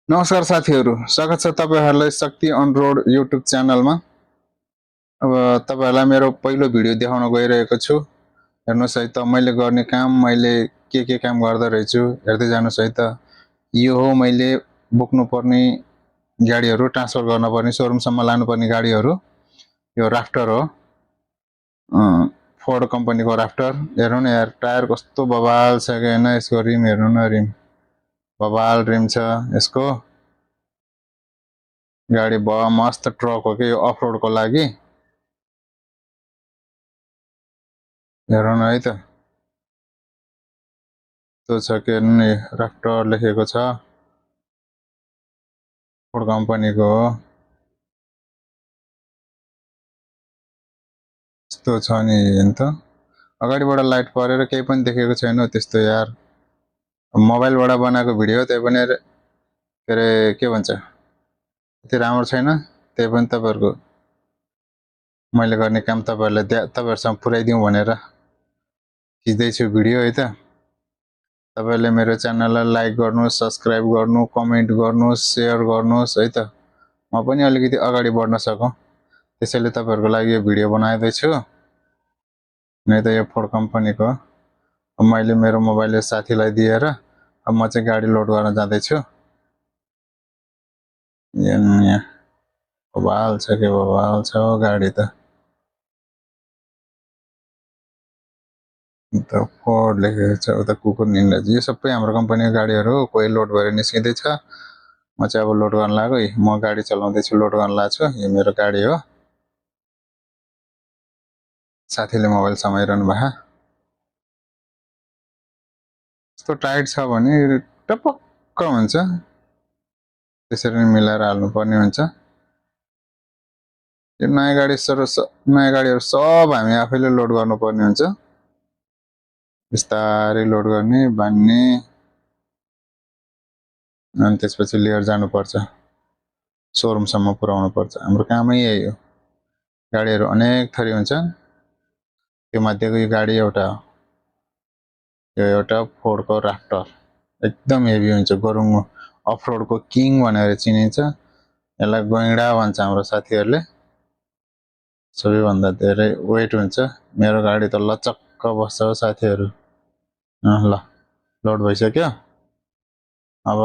नमस्कार साथीहरू, स्वागत छ तपाईहरुलाई शक्ति अन रोड युट्युब च्यानलमा। अब तपाईहरुलाई मेरो पहिलो भिडियो देखाउन गइरहेको छु। हेर्नुस् है त मैले गर्ने काम, मैले के काम गर्दै रहेछु हेर्दै जानुस् है त। यो हो मैले बोक्नु पर्ने गाडीहरु, ट्रान्सफर गर्न पर्ने, शोरूमसम्म लानु पर्ने गाडीहरु। यो राफ्टर हो, फोर्ड कम्पनीको राफ्टर। हेर्नु न यार, टायर कस्तो बवाल छ के हैन। यसको रिम हेर्नु न, रिम बवाल रिम छ यसको। गाडी मस्त ट्रक हो के यो, अफ रोड को लागि। हेर्नु न है त, त्यो छ के नि, राफ्टर लेखेको छ, फोर्ड कम्पनीको हो। यस्तो छ नि हेर्नु त, अगाडिबाट लाइट परेर केही पनि देखेको छैन त्यस्तो यार। मोबाइलबाट बनाएको भिडियो, त्यही पनि के अरे के भन्छ, त्यति राम्रो छैन। त्यही पनि तपाईहरुको मैले गर्ने काम तपाईहरुसँग पुर्याइदिउँ भनेर खिच्दैछु भिडियो है त। तपाईहरुले मेरो च्यानललाई लाइक गर्नुस्, सब्स्क्राइब गर्नु, कमेन्ट गर्नुस्, शेयर गर्नुस् है त। म पनि अलिकति अगाडि बढ्न सकौं, त्यसैले तपाईहरुको लागि यो भिडियो बनाउँदै छु। नै त यो फोर्ड कम्पनीको मैले मेरो मोबाइलले साथीलाई दिएर अब म चाहिँ गाडी लोड गर्न जाँदै छु। यहाँ बवाल छ के बवाल छ गाडी त। फोर्ड लेखेको छ उता, कुकुर निन्दा। यो सबै हाम्रो कम्पनीको गाडीहरु हो। कोही लोड भएर निस्किँदै छ, म चाहिँ अब लोड गर्न लाग्यो। म गाडी चलाउँदै छु, लोड गर्न लाग्छु। यो मेरो गाडी हो। साथीले मोबाइल समाइरहनु भएको। यस्तो टाइट छ भने टपक्क हुन्छ, त्यसरी नै मिलाएर हाल्नु पर्ने हुन्छ। यो नयाँ गाडीहरु सब हामी आफैले लोड गर्नुपर्ने हुन्छ। बिस्तारै लोड गर्ने, बान्ने, अनि त्यसपछि लिएर जानुपर्छ, शोरूमसम्म पुर्याउनु पर्छ। हाम्रो कामै यही हो। गाडीहरु अनेक थरी हुन्छन्, त्यो मध्येको यो गाडी एउटा हो। यो एउटा फोर्डको राफ्टर एकदम हेभी हुन्छ, गरुङ अफ रोडको किङ भनेर चिनिन्छ। यसलाई गैंडा भन्छ हाम्रो साथीहरुले। सबैभन्दा धेरै वेट हुन्छ। मेरो गाडी त लचक्क बस्छ हो साथीहरु। ल लोड भइसक्यो। अब